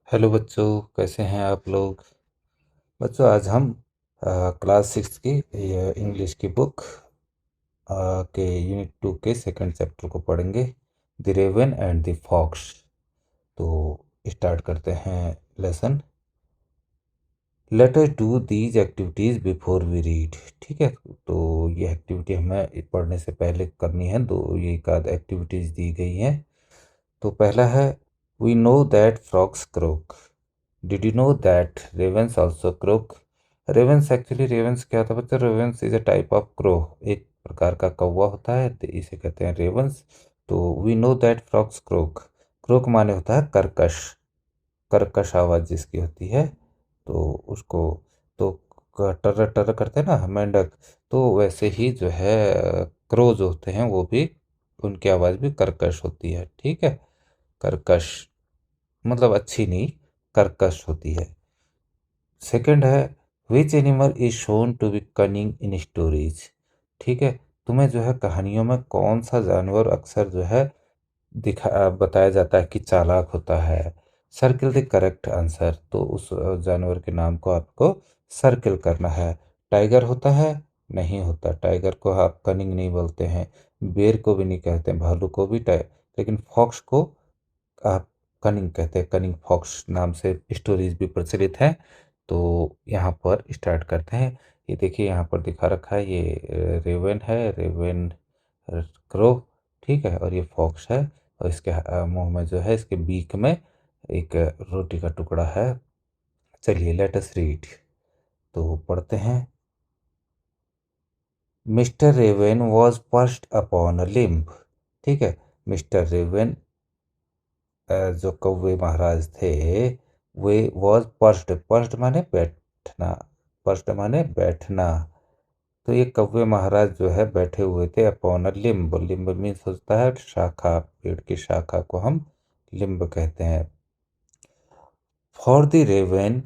Hello बच्चों, कैसे हैं आप लोग। बच्चों, आज हम क्लास 6 की इंग्लिश की बुक के यूनिट 2 के सेकंड चैप्टर को पढ़ेंगे, the raven and the fox. तो स्टार्ट करते हैं lesson. Let us do these activities before we read. ठीक है, तो ये एक्टिविटी हमें पढ़ने से पहले करनी है। दो ये एक आध एक्टिविटीज़ दी गई हैं। तो पहला है, we know that frogs croak. Did you know that ravens also croak. Ravens, actually ravens क्या होता है बच्चा? Ravens is a type of crow, एक प्रकार का कौवा होता है, तो इसे कहते हैं रेवेंस। तो we know that frogs croak. Croak माने होता है कर्कश, कर्कश आवाज़ जिसकी होती है, तो उसको तो टर टर करते हैं ना मेंढक, तो वैसे ही जो है क्रो जो होते हैं वो भी, उनकी आवाज़ भी कर्कश होती है। ठीक है, कर्कश मतलब अच्छी नहीं, कर्कश होती है। सेकंड है, which animal is shown to be cunning in stories. ठीक है, तुम्हें जो है कहानियों में कौन सा जानवर अक्सर जो है दिखा बताया जाता है कि चालाक होता है। सर्किल द करेक्ट आंसर, तो उस जानवर के नाम को आपको सर्किल करना है। टाइगर होता है? नहीं होता, टाइगर को आप कनिंग नहीं बोलते हैं, बेर को भी नहीं कहते हैं, भालू को भी लेकिन फॉक्स को आप कनिंग कहते हैं। कनिंग फॉक्स नाम से स्टोरीज भी प्रचलित हैं। तो यहाँ पर स्टार्ट करते हैं। ये देखिए यहाँ पर दिखा रखा है, ये रेवन है, रेवन क्रो। ठीक है, और ये फॉक्स है, और इसके मुंह में जो है, इसके बीक में एक रोटी का टुकड़ा है। चलिए लेट अस रीड, तो पढ़ते हैं। Mr Raven was perched upon a limb. ठीक है, मिस्टर रेवन जो कौवे महाराज थे, वे वॉज पर्स्ड, पर्स्ड माने बैठना, पर्स्ड माने बैठना। तो ये कौवे महाराज जो है बैठे हुए थे upon a limb. Limb means होता है शाखा, पेड़ की शाखा को हम लिम्ब कहते हैं। फॉर द रेवन,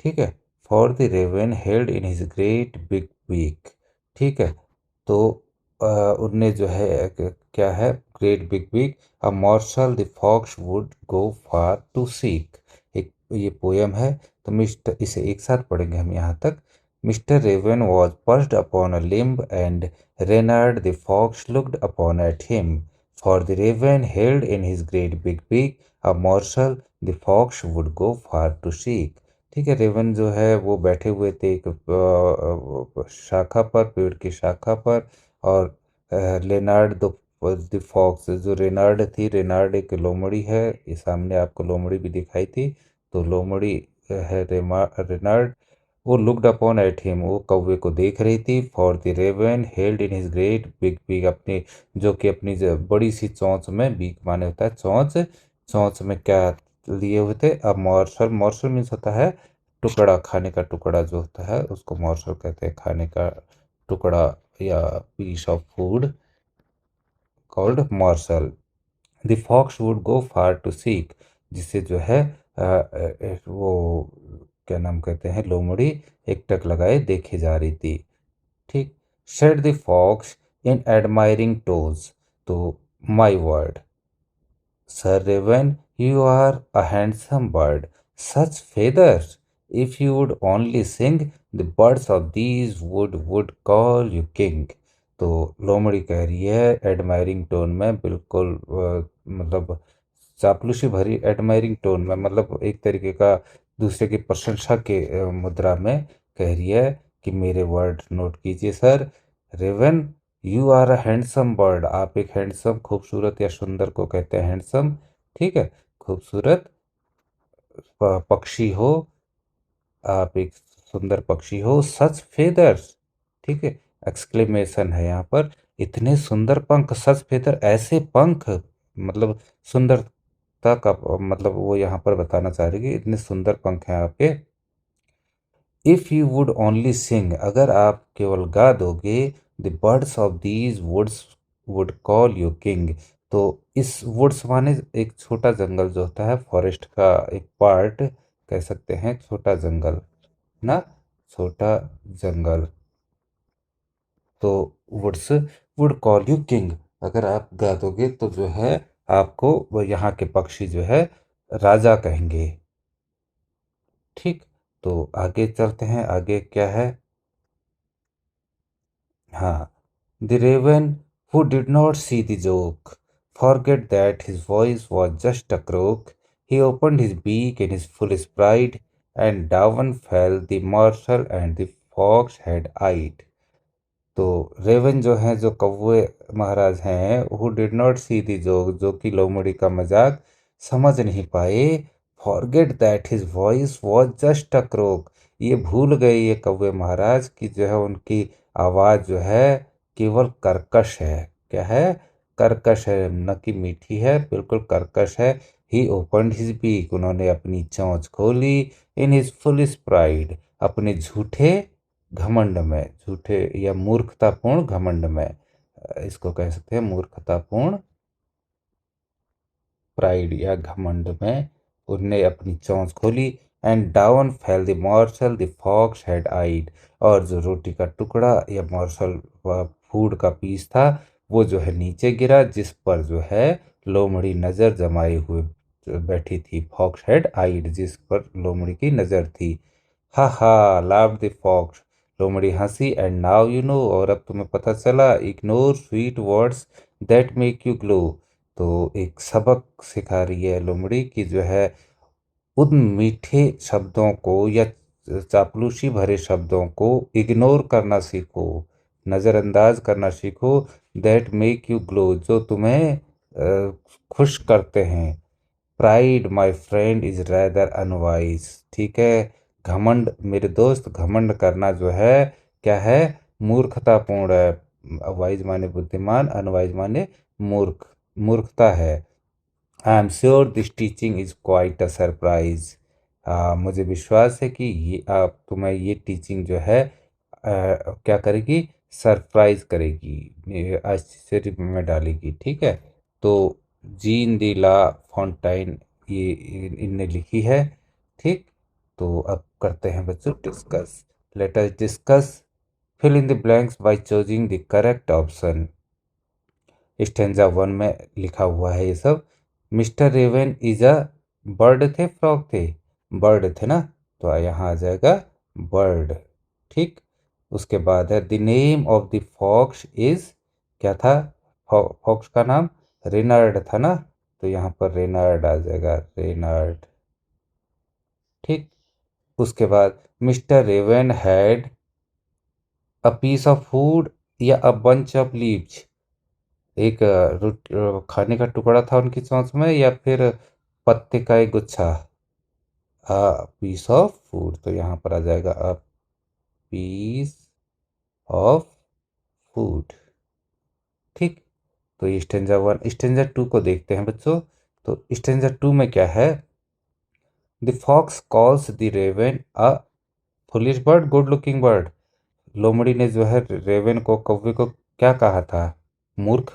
ठीक है, for the raven held in his great big beak. ठीक है, तो उनने जो है क्या है, great big beak, a morsel the fox would go far to seek. एक ये पोयम है, तो मिस्टर, इसे एक साथ पढ़ेंगे हम यहाँ तक। Mr Raven was perched upon a limb and Reynard the fox looked upon at him. For the raven held in his great big beak a morsel the fox would go far to seek. ठीक है, Raven जो है वो बैठे हुए थे एक शाखा पर, पेड़ की शाखा पर, और लेनार्ड द फॉक्स, जो रेनार्ड थी, रेनार्ड एक लोमड़ी है, ये सामने आपको लोमड़ी भी दिखाई थी, तो लोमड़ी है रेनार्ड। वो लुक्ड अपॉन एट हिम, वो कौवे को देख रही थी। For the raven held in his great big beak, अपनी जो कि अपनी बड़ी सी चोंच में, बीक माने होता है चोंच, चोंच में क्या लिए हुए थे? अब मॉर्शल, मॉर्शल मीन्स होता है टुकड़ा, खाने का टुकड़ा जो होता है उसको मॉर्शल कहते हैं, खाने का टुकड़ा या piece of food called morsel. The fox would go far to seek, जिससे जो है वो क्या नाम कहते हैं, लोमड़ी एक टक लगाए देखे जा रही थी। ठीक, said the fox in admiring tones, तो my word Sir Raven, you are a handsome bird. Such feathers! If you would only sing, the birds of these would call you king. तो लोमड़ी कह रही है एडमायरिंग टोन में, बिल्कुल मतलब चापलूसी भरी एडमायरिंग टोन में, मतलब एक तरीके का दूसरे की प्रशंसा के मुद्रा में कह रही है कि मेरे वर्ड नोट कीजिए sir. Raven, you are a handsome bird, आप एक हैंडसम, खूबसूरत या सुंदर को कहते हैं हैंडसम। ठीक है, खूबसूरत पक्षी हो, आप एक सुंदर पक्षी हो। सच फेदर्स, ठीक है, एक्सक्लेमेशन है यहाँ पर, इतने सुंदर पंख, सच फेदर ऐसे पंख, मतलब सुंदरता का मतलब वो यहाँ पर बताना चाह रही है कि इतने सुंदर पंख हैं आपके। If you would only sing, अगर आप केवल गा दोगे, the birds of these woods would call you king. तो इस वुड्स माने एक छोटा जंगल जो होता है, फॉरेस्ट का एक पार्ट कह सकते हैं, छोटा जंगल ना, छोटा जंगल, तो woods would call you king, अगर आप गा दोगे तो जो है आपको वो यहाँ के पक्षी जो है राजा कहेंगे। ठीक, तो आगे चलते हैं, आगे क्या है। हाँ, the raven who did not see the joke forget that his voice was just a croak. He opened his beak in his fullest pride, and down fell the morsel and the fox had eyed. तो raven जो है, जो कौवे महाराज हैं, who did not see the joke, जो कि लोमड़ी का मजाक समझ नहीं पाए। Forget that his voice was just a croak, ये भूल गए ये कौवे महाराज कि जो है उनकी आवाज़ जो है केवल कर्कश है। क्या है? कर्कश है, न कि मीठी है, बिल्कुल कर्कश है। ही ओपनड हिज बीक, उन्होंने अपनी चोंच खोली। इन हिज फुल प्राइड, अपने झूठे घमंड में, झूठे या मूर्खतापूर्ण घमंड में, इसको कह सकते हैं मूर्खतापूर्ण प्राइड या घमंड में उनने अपनी चोंच खोली। And down fell the morsel the fox had eyed, और जो रोटी का टुकड़ा या मॉर्सल फूड का पीस था वो जो है नीचे गिरा, जिस पर जो है लोमड़ी नज़र जमाए हुए बैठी थी। फॉक्स हैड आइड, जिस पर लोमड़ी की नज़र थी। हा हा, लाफ द फॉक्स, लोमड़ी हंसी। एंड नाउ यू नो, और अब तुम्हें पता चला। Ignore sweet words that make you glow, तो एक सबक सिखा रही है लोमड़ी कि जो है उन मीठे शब्दों को या चापलूसी भरे शब्दों को इग्नोर करना सीखो, नज़रअंदाज करना सीखो। दैट मेक यू ग्लो, जो तुम्हें खुश करते हैं। Pride my friend is rather unwise, ठीक है, घमंड मेरे दोस्त, घमंड करना जो है क्या है, मूर्खतापूर्ण है। वाइज माने बुद्धिमान, अनवाइज माने मूर्ख, मूर्खता है। I am sure this teaching is quite a surprise, मुझे विश्वास है कि ये आप तुम्हें ये टीचिंग जो है क्या करेगी, सरप्राइज करेगी, ये आश्चर्य में डालेगी। ठीक है, तो जीन दी ला फॉन्टाइन ये इनने लिखी है। ठीक, तो अब करते हैं बच्चों discuss. Let us discuss. Fill in the blanks by choosing the correct option. Stanza one में लिखा हुआ है ये सब। Mr raven is a bird थे, फ्रॉग थे, बर्ड थे ना, तो यहाँ आ जाएगा बर्ड। ठीक, उसके बाद है the name of the fox is, क्या था फॉक्स का नाम? रेनार्ड था ना, तो यहाँ पर रेनार्ड आ जाएगा, रेनार्ड। ठीक, उसके बाद Mr raven had a piece of food या अ बंच ऑफ लीव्स, एक खाने का टुकड़ा था उनकी चोंच में या फिर पत्ते का एक गुच्छा। अ पीस ऑफ फूड, तो यहाँ पर आ जाएगा अ पीस ऑफ फूड। ठीक, तो ये स्टेंजा वन। स्टेंजा टू को देखते हैं बच्चों। तो स्टेंजा टू में क्या है? The fox calls the raven a foolish bird, good looking bird. लोमड़ी ने जो है रेवन को, कौवे को क्या कहा था? मूर्ख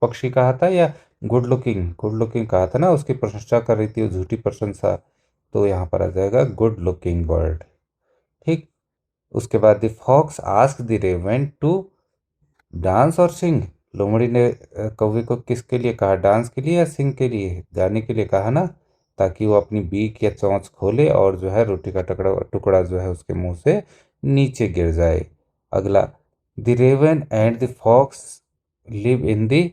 पक्षी कहा था या गुड लुकिंग? गुड लुकिंग कहा था ना, उसकी प्रशंसा कर रही थी वो, झूठी प्रशंसा। तो यहाँ पर आ जाएगा गुड लुकिंग बर्ड। ठीक, उसके बाद the fox ask the raven to dance और सिंग। लोमड़ी ने कौवे को किसके लिए कहा, डांस के लिए या सिंग के लिए, गाने के लिए कहा ना, ताकि वो अपनी बीक या चोंच खोले और जो है रोटी का टुकड़ा टुकड़ा जो है उसके मुंह से नीचे गिर जाए। अगला, the raven and the fox live in the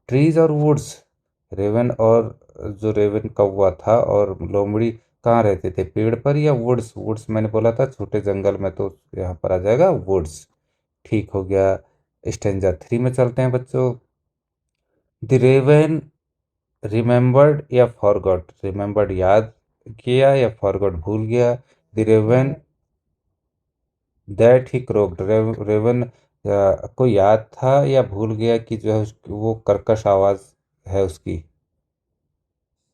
trees और वुड्स। रेवन और जो रेवन कौवा था और लोमड़ी कहाँ रहते थे, पेड़ पर या वुड्स? वुड्स मैंने बोला था छोटे जंगल में, तो यहाँ पर आ जाएगा वुड्स। ठीक हो गया। स्टेंजा थ्री में चलते हैं बच्चों। द रेवन रिमेंबर्ड या फॉरगॉट, रिमेंबर्ड याद किया या फॉरगॉट भूल गया। The raven that he croaked, raven को याद था या भूल गया कि जो है वो कर्कश आवाज है उसकी?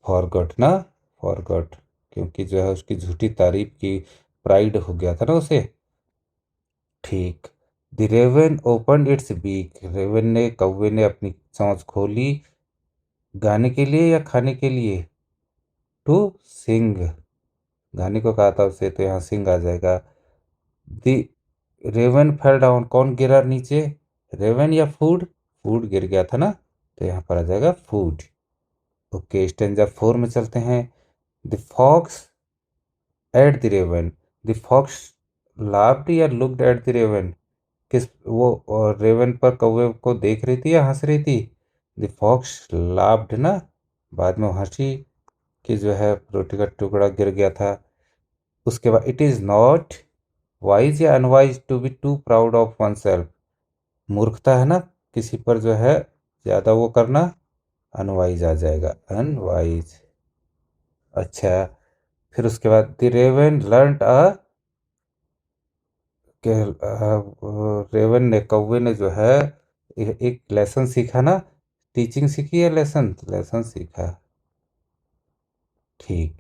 फॉरगॉट ना, फॉरगॉट, क्योंकि जो है उसकी झूठी तारीफ की, प्राइड हो गया था ना उसे। ठीक, the raven open its beak, raven ने, कौवे ने अपनी चोंच खोली, गाने के लिए या खाने के लिए? टू सिंग, गाने को कहा था उसे, तो यहाँ सिंग आ जाएगा। द रेवन फेल डाउन, कौन गिरा नीचे, रेवन या फूड? फूड गिर गया था ना, तो यहाँ पर आ जाएगा फूड। ओके, स्टेंजा फोर में चलते हैं। The fox at the raven, the fox laughed या लुक्ड एट द रेवन, किस वो और रेवन पर कौवे को देख रही थी या हंस रही थी? द फॉक्स लाफ्ड ना, बाद में वो हंसी कि जो है रोटी का टुकड़ा गिर गया था। उसके बाद इट इज़ नॉट वाइज या unwise to be too proud of oneself, मूर्खता है ना किसी पर जो है ज़्यादा वो करना, अनवाइज आ जाएगा, अनवाइज। अच्छा, फिर उसके बाद the raven learn a, raven ने कौवे ने जो है एक लेसन सीखा ना, टीचिंग सीखी है लेसन, लेसन सीखा, ठीक।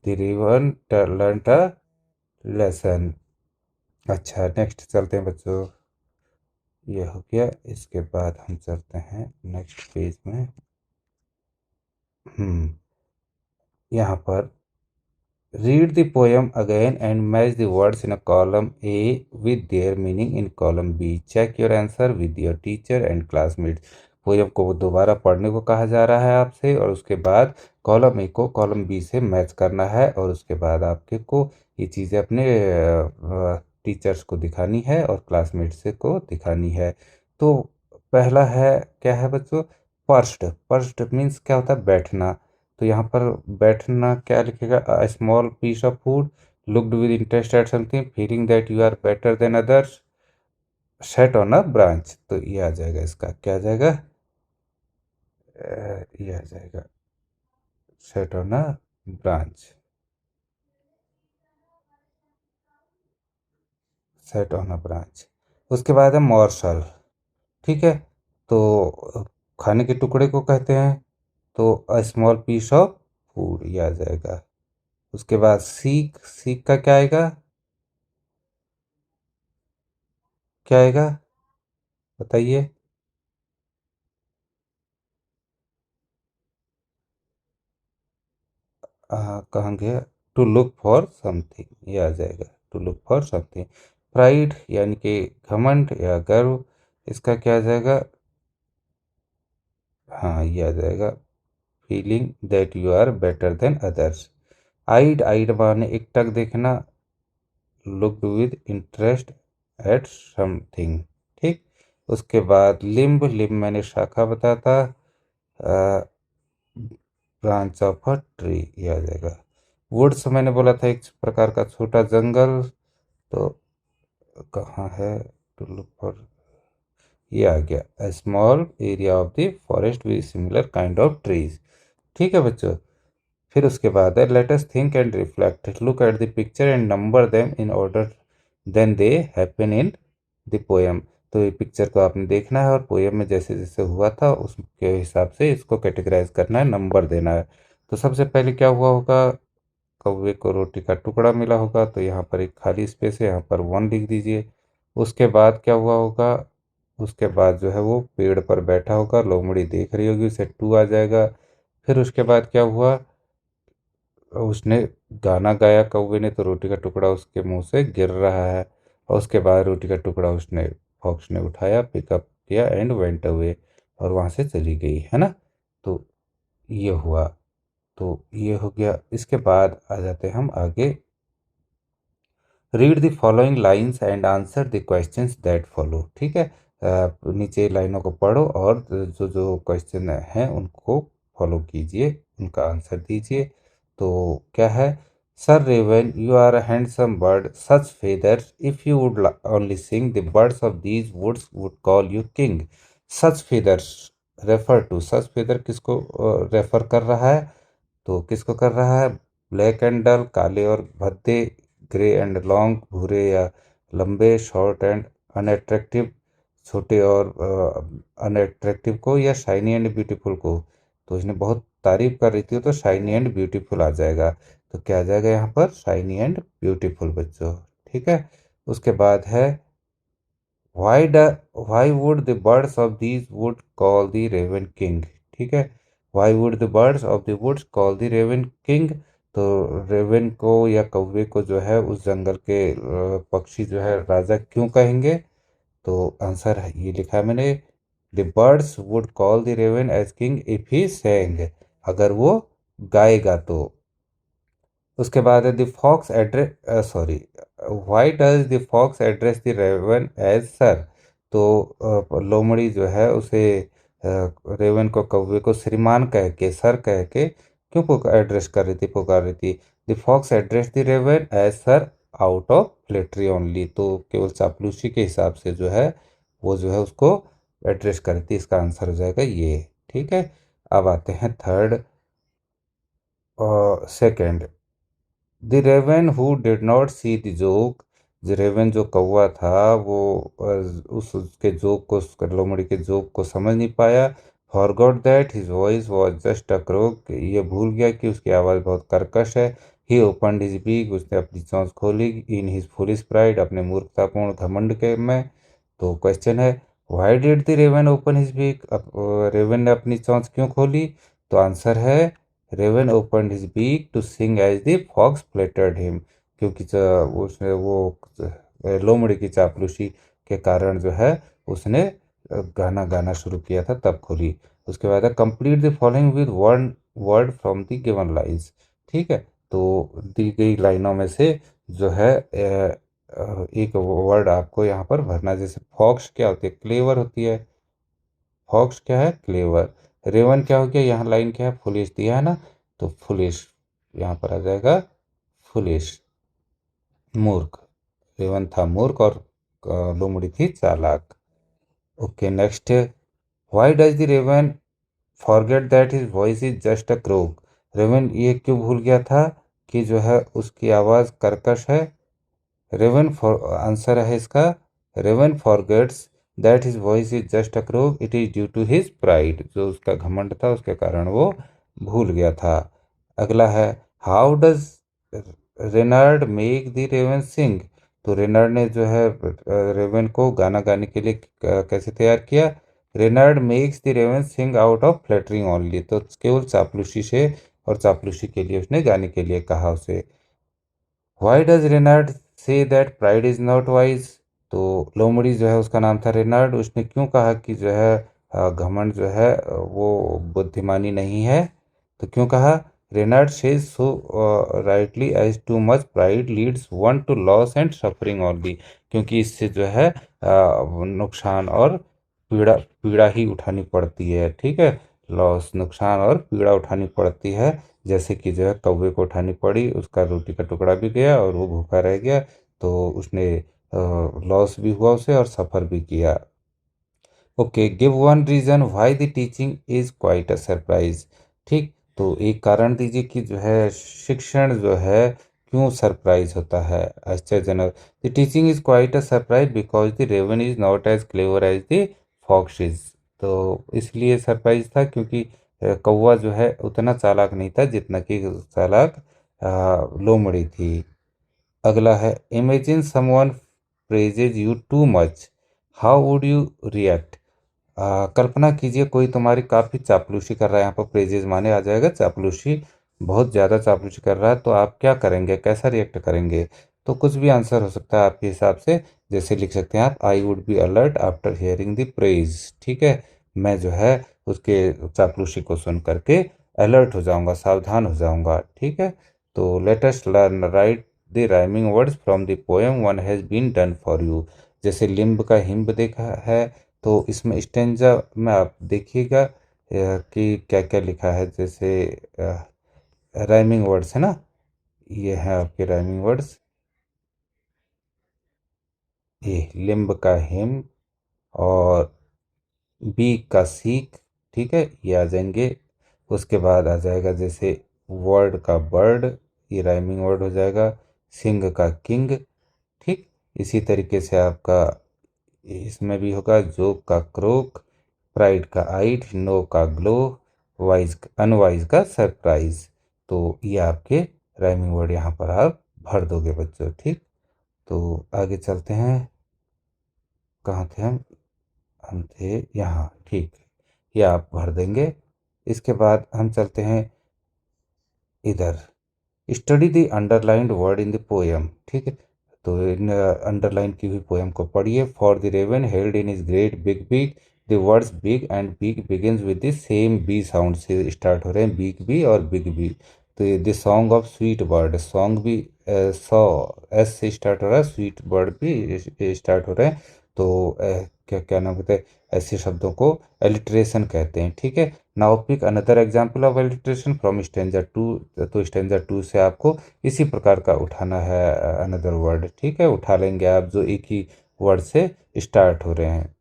The raven learn a lesson. अच्छा, नेक्स्ट चलते हैं बच्चों, ये हो गया। इसके बाद हम चलते हैं नेक्स्ट पेज में। यहाँ पर read the poem again and match the words in a column A with their meaning in column B. Check your answer with your teacher and classmates. Poem को दोबारा पढ़ने को कहा जा रहा है आपसे, और उसके बाद कॉलम ए को कॉलम बी से मैच करना है, और उसके बाद आपके को ये चीज़ें अपने टीचर्स को दिखानी है और क्लासमेट्स से को दिखानी है। तो पहला है, क्या है बच्चों? पर्स्ट। पर्स्ट मीन्स क्या होता है? बैठना। तो यहाँ पर बैठना क्या लिखेगा? A small piece of food, looked with interest at something, feeling that you are better than others, set on a branch. तो ये आ जाएगा, इसका क्या आ जाएगा? ये आ जाएगा set on a branch, set on a branch. उसके बाद है मॉर्सल, ठीक है। तो खाने के टुकड़े को कहते हैं, तो a small piece of food, ये आ जाएगा। उसके बाद सीक, सीक का क्या आएगा? क्या आएगा बताइए? कहाँ गया? टू लुक फॉर समथिंग, ये आ जाएगा, to look for something. Pride यानी कि घमंड या गर्व, इसका क्या आ जाएगा? हाँ, ये आ जाएगा feeling that you are better than others. Eyed, eyed माने एकटक देखना, looked with interest at something, ठीक। उसके बाद लिम्ब, लिम्ब मैंने शाखा बताया था, ब्रांच ऑफ अ ट्री, ये आ जाएगा। वुड्स मैंने बोला था एक प्रकार का छोटा जंगल, तो कहाँ है? टू लुक फॉर, ये आ गया small area of the forest with similar kind of trees, ठीक है बच्चों। फिर उसके बाद है let us think and reflect, look at the picture and number them in order then they happen in the poem. तो ये पिक्चर को आपने देखना है और पोएम में जैसे जैसे हुआ था उसके हिसाब से इसको कैटेगराइज करना है, नंबर देना है। तो सबसे पहले क्या हुआ होगा? कौवे को रोटी का टुकड़ा मिला होगा, तो यहाँ पर एक खाली स्पेस है, यहाँ पर 1 लिख दीजिए। उसके बाद क्या हुआ होगा? उसके बाद जो है वो पेड़ पर बैठा होगा, लोमड़ी देख रही होगी, उसे 2 आ जाएगा। फिर उसके बाद क्या हुआ? उसने गाना गाया कौवे ने, तो रोटी का टुकड़ा उसके मुंह से गिर रहा है, और उसके बाद रोटी का टुकड़ा उसने, फॉक्स ने उठाया, पिकअप किया एंड वेंट अवे, और वहाँ से चली गई, है ना। तो ये हुआ, तो ये हो गया। इसके बाद आ जाते हैं हम आगे। Read the following lines and answer the questions that follow, ठीक है। नीचे लाइनों को पढ़ो और जो जो क्वेश्चन हैं उनको फॉलो कीजिए, उनका आंसर दीजिए। तो क्या है? Sir raven, you are a handsome bird, such feathers, if you would only sing the birds of these woods would call you king. Such feathers refer to, such feather किसको refer कर रहा है? तो किसको कर रहा है? ब्लैक एंड डल, काले और भद्दे, ग्रे एंड लॉन्ग, भूरे या लंबे, शॉर्ट एंड अनअट्रैक्टिव, छोटे और अनअट्रैक्टिव को, या शाइनी एंड ब्यूटीफुल को। तो इसने बहुत तारीफ कर रही थी, तो शाइनी एंड ब्यूटीफुल आ जाएगा। तो क्या आ जाएगा यहाँ पर? शाइनी एंड ब्यूटीफुल बच्चों, ठीक है। उसके बाद है why the why would the birds of these wood call the raven king, ठीक है। why would the birds of the woods call the raven king? तो रेवन को या कौवे को जो है उस जंगल के पक्षी जो है राजा क्यों कहेंगे? तो आंसर है, ये लिखा है मैंने, the birds would call the raven as king if he sang, अगर वो गाएगा तो। उसके बाद है the fox address sorry why does the fox address the raven as sir. तो लोमड़ी जो है उसे रेवन को, कौवे को श्रीमान कह के, सर कह के क्यों एड्रेस कर रही थी, पुकार रही थी। The fox address the raven as sir out of flattery only. तो केवल चापलूसी के हिसाब से जो है वो जो है उसको एड्रेस कर रही थी। इसका आंसर हो जाएगा ये। ठीक है। अब आते हैं थर्ड और second. The raven who did not see the joke. द रेवन जो कौवा था वो उसके जोक को, लोमड़ी के जोक को समझ नहीं पाया। Forgot that his voice was just a croak. ये भूल गया कि उसकी आवाज़ बहुत कर्कश है। He opened his beak. उसने अपनी चोंच खोली। In his foolish pride. अपने मूर्खतापूर्ण घमंड के में। तो क्वेश्चन है why did the raven open his beak. Raven ने अपनी चोंच क्यों खोली। तो आंसर है raven opened his beak to sing as the fox flattered him. क्योंकि उसने वो लोमड़ी की चापलूसी के कारण जो है उसने गाना गाना शुरू किया था, तब खोली। उसके बाद है complete the following with one word from the given lines. ठीक है। तो दी गई लाइनों में से जो है एक वर्ड आपको यहाँ पर भरना है। जैसे फॉक्स क्या होती है, क्लेवर होती है। फॉक्स क्या है, क्लेवर। रेवन क्या हो गया, यहाँ लाइन क्या है, फुलिश दिया है ना, तो फुलिश यहाँ पर आ जाएगा, फुलिश, मूर्ख। रेवन था मूर्ख और लोमड़ी थी चालाक। Okay next. Why does the raven forget that his voice is just a croak. Raven ये क्यों भूल गया था कि जो है उसकी आवाज़ कर्कश है। रेवन फॉर आंसर है इसका, raven forgets that his voice is just a croak it is due to his pride. जो उसका घमंड था उसके कारण वो भूल गया था। अगला है how does Reynard make the raven sing. तो रेनार्ड ने जो है रेवन को गाना गाने के लिए कैसे तैयार किया। Reynard makes the raven sing out of flattering only. तो केवल चापलूसी से और चापलूसी के लिए उसने गाने के लिए कहा उसे। Y does Reynard say that pride is not wise. तो लोमड़ी जो है उसका नाम था रेनार्ड, उसने क्यों कहा कि जो है घमंड जो है वो बुद्धिमानी नहीं है। तो क्यों कहा। Reynard says so rightly as too much pride leads one to loss and suffering only. क्योंकि इससे जो है नुकसान और पीड़ा पीड़ा ही उठानी पड़ती है। ठीक है। लॉस, नुकसान और पीड़ा उठानी पड़ती है। जैसे कि जो है कौवे को उठानी पड़ी, उसका रोटी का टुकड़ा भी गया और वो भूखा रह गया। तो उसने लॉस भी हुआ उसे और सफ़र भी किया। Okay give one reason why the teaching is quite a surprise. ठीक। तो एक कारण दीजिए कि जो है शिक्षण जो है क्यों सरप्राइज होता है, आश्चर्यजनक। The teaching is quite a surprise because the raven is not as clever as the fox is. तो इसलिए सरप्राइज था क्योंकि कौवा जो है उतना चालाक नहीं था जितना कि चालाक लोमड़ी थी। अगला है imagine someone praises you too much, how would you react. कल्पना कीजिए कोई तुम्हारी काफ़ी चापलूसी कर रहा है। यहाँ पर प्रेजेज माने आ जाएगा चापलूसी, बहुत ज़्यादा चापलूसी कर रहा है, तो आप क्या करेंगे, कैसा रिएक्ट करेंगे। तो कुछ भी आंसर हो सकता है आपके हिसाब से। जैसे लिख सकते हैं आप I would be alert after hearing the praise. ठीक है। मैं जो है उसके चापलूसी को सुन करके अलर्ट हो जाऊंगा, सावधान हो जाऊंगा। ठीक है। तो let us learn write the rhyming words from the poem one has been done for you. जैसे लिम्ब का हिम्ब देखा है, तो इसमें स्टेंजा में आप देखिएगा कि क्या क्या लिखा है। जैसे राइमिंग वर्ड्स है ना, ये है आपके राइमिंग वर्ड्स। ये लिम्ब का हिम और बीक का सीक। ठीक है, ये आ जाएंगे। उसके बाद आ जाएगा जैसे वर्ड का बर्ड, ये राइमिंग वर्ड हो जाएगा। सिंग का किंग। ठीक। इसी तरीके से आपका इसमें भी होगा जोक का क्रोक, प्राइड का आइट, नो का ग्लो, वाइज अनवाइज का सरप्राइज। तो ये आपके राइमिंग वर्ड यहाँ पर आप भर दोगे बच्चों। ठीक। तो आगे चलते हैं। कहाँ थे हम थे यहाँ। ठीक। ये आप भर देंगे। इसके बाद हम चलते हैं इधर। Study the underlined word in the poem. ठीक है। तो इन अंडरलाइन की हुई पोएम को पढ़िए। For the raven held in his great big beak. The words big and beak begins with the same B sound से स्टार्ट हो रहे हैं, बिग बी और बिग बी। तो ये the song of sweet bird, song भी सॉ S से स्टार्ट हो रहा है, स्वीट बर्ड भी स्टार्ट हो रहे हैं। तो क्या क्या नाम कहते हैं, ऐसे शब्दों को एलिट्रेशन कहते हैं। ठीक है, now pick another example of alliteration from stanza two. तो स्टेंजा टू से आपको इसी प्रकार का उठाना है अनदर वर्ड। ठीक है, उठा लेंगे आप जो एक ही वर्ड से स्टार्ट हो रहे हैं।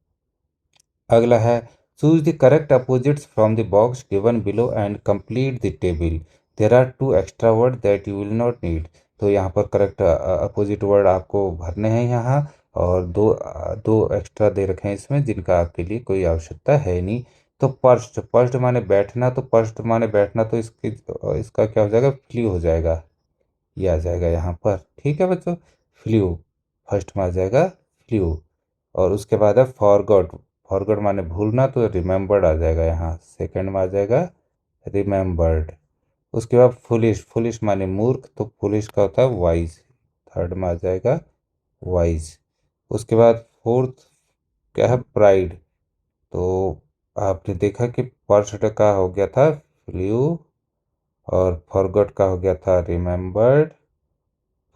अगला है choose the correct opposites from the box given below and complete the table. There are two extra word that you will not need. तो यहाँ पर करेक्ट अपोजिट वर्ड आपको भरने हैं यहाँ, और दो एक्स्ट्रा दे रखे हैं इसमें जिनका आपके लिए कोई आवश्यकता है नहीं। तो पर्स्ट, पर्स्ट माने बैठना, तो पर्स्ट माने बैठना, तो इसका क्या हो जाएगा, फ्लू हो जाएगा, ये आ जाएगा यहाँ पर। ठीक है बच्चों, फ्लू फर्स्ट में आ जाएगा, फ्लू। और उसके बाद है फॉरगॉट, फॉरगॉट माने भूलना, तो रिमेम्बर्ड आ जाएगा यहाँ सेकंड में आ जाएगा, रिमेम्बर्ड। उसके बाद फुलिश, फुलिश माने मूर्ख, तो फुलिश का होता है वाइज, थर्ड में आ जाएगा वाइज। उसके बाद फोर्थ क्या है, प्राइड। तो आपने देखा कि पर्स्ट का हो गया था फ्लू, और फॉरगॉट का हो गया था रिमेम्बर्ड,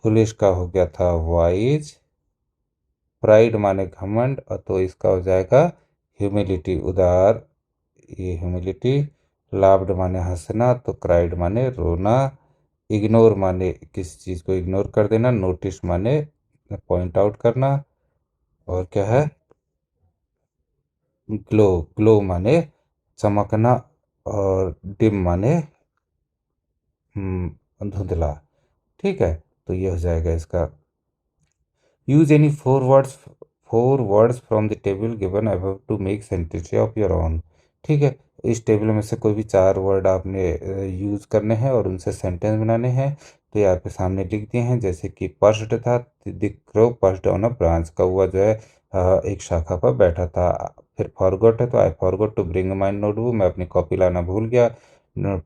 फुलिश का हो गया था वाइज, प्राइड माने घमंड, और तो इसका हो जाएगा ह्यूमिलिटी, उदार, ये ह्यूमिलिटी। लाफ्ड माने हंसना, तो क्राइड माने रोना। इग्नोर माने किसी चीज़ को इग्नोर कर देना। नोटिस माने पॉइंट आउट करना। और क्या है, ग्लो, ग्लो माने चमकना। और डिम माने धुंधला। ठीक है, तो ये हो जाएगा इसका। Use any four words from the table given above to make sentence of your own. ठीक है, इस टेबल में से कोई भी चार वर्ड आपने यूज करने हैं और उनसे सेंटेंस बनाने हैं। तो ये आपके सामने लिख दिए हैं, जैसे कि पर्स्ड था, the crow pursued on a branch, कौवा जो है एक शाखा पर बैठा था। फिर फॉरगॉट है, तो I forgot to bring my notebook, मैं अपनी कॉपी लाना भूल गया।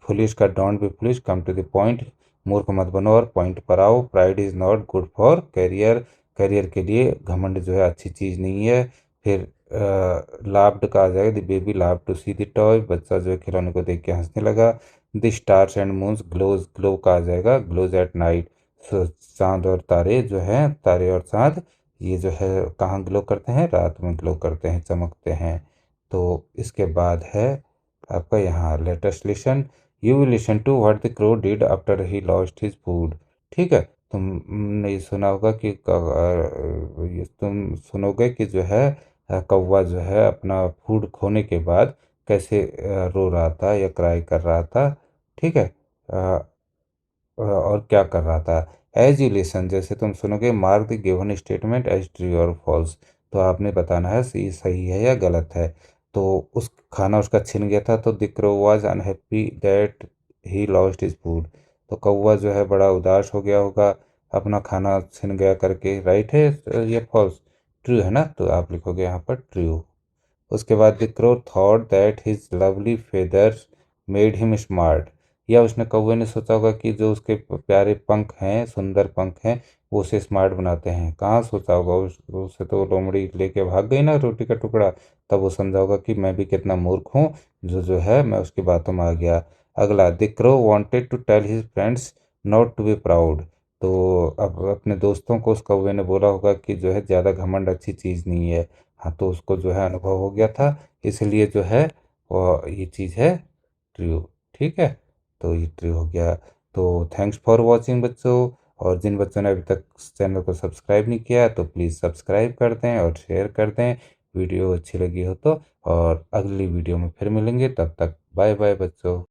फुलिश का don't be foolish, come to the point, मूर्ख मत बनो और पॉइंट पर आओ। Pride is not good for career, career के लिए घमंड जो है अच्छी चीज़ नहीं है। फिर लाफ्ड का आ जाएगा, the baby love to see the toy, बच्चा जो है खिलौने को देख के हंसने लगा। The stars and moons glows, glow का आ जाएगा ग्लोज एट नाइट, चांद और तारे जो हैं, तारे और चांद ये जो है कहाँ ग्लो करते हैं, रात में ग्लो करते हैं, चमकते हैं। तो इसके बाद है आपका यहाँ latest lesson, you will listen to what the crow did after he lost his food. ठीक है, तुमने ये सुना होगा कि ये तुम सुनोगे कि जो है कौवा जो है अपना फूड खोने के बाद कैसे रो रहा था या क्राई कर रहा था। ठीक है, और क्या कर रहा था। एज यू लिसन, जैसे तुम सुनोगे, mark the given statement as true और फॉल्स, तो आपने बताना है सही सही है या गलत है। तो उस खाना उसका छिन गया था, तो the crow was unhappy that he lost his food, तो कौवा जो है बड़ा उदास हो गया होगा अपना खाना छिन गया करके। राइट है या फॉल्स, ट्रू है ना, तो आप लिखोगे यहाँ पर ट्रू। उसके बाद the crow thought that his lovely feathers made him smart, या उसने कौवे ने सोचा होगा कि जो उसके प्यारे पंख हैं, सुंदर पंख हैं, वो उसे स्मार्ट बनाते हैं। कहाँ सोचा होगा, उससे तो लोमड़ी लेके भाग गई ना रोटी का टुकड़ा, तब वो समझा होगा कि मैं भी कितना मूर्ख हूँ, जो है मैं उसकी बातों में आ गया। अगला, the crow wanted to tell his friends not to be proud, तो अब अपने दोस्तों को उस कौवे ने बोला होगा कि जो है ज़्यादा घमंड अच्छी चीज़ नहीं है। हाँ, तो उसको जो है अनुभव हो गया था, इसलिए जो है वो ये चीज़ है ट्रू। ठीक है, तो ये ट्रू हो गया। तो थैंक्स फॉर वॉचिंग बच्चों, और जिन बच्चों ने अभी तक चैनल को सब्सक्राइब नहीं किया है तो प्लीज़ सब्सक्राइब कर दें और शेयर कर दें, वीडियो अच्छी लगी हो तो। और अगली वीडियो में फिर मिलेंगे, तब तक बाय बाय बच्चों।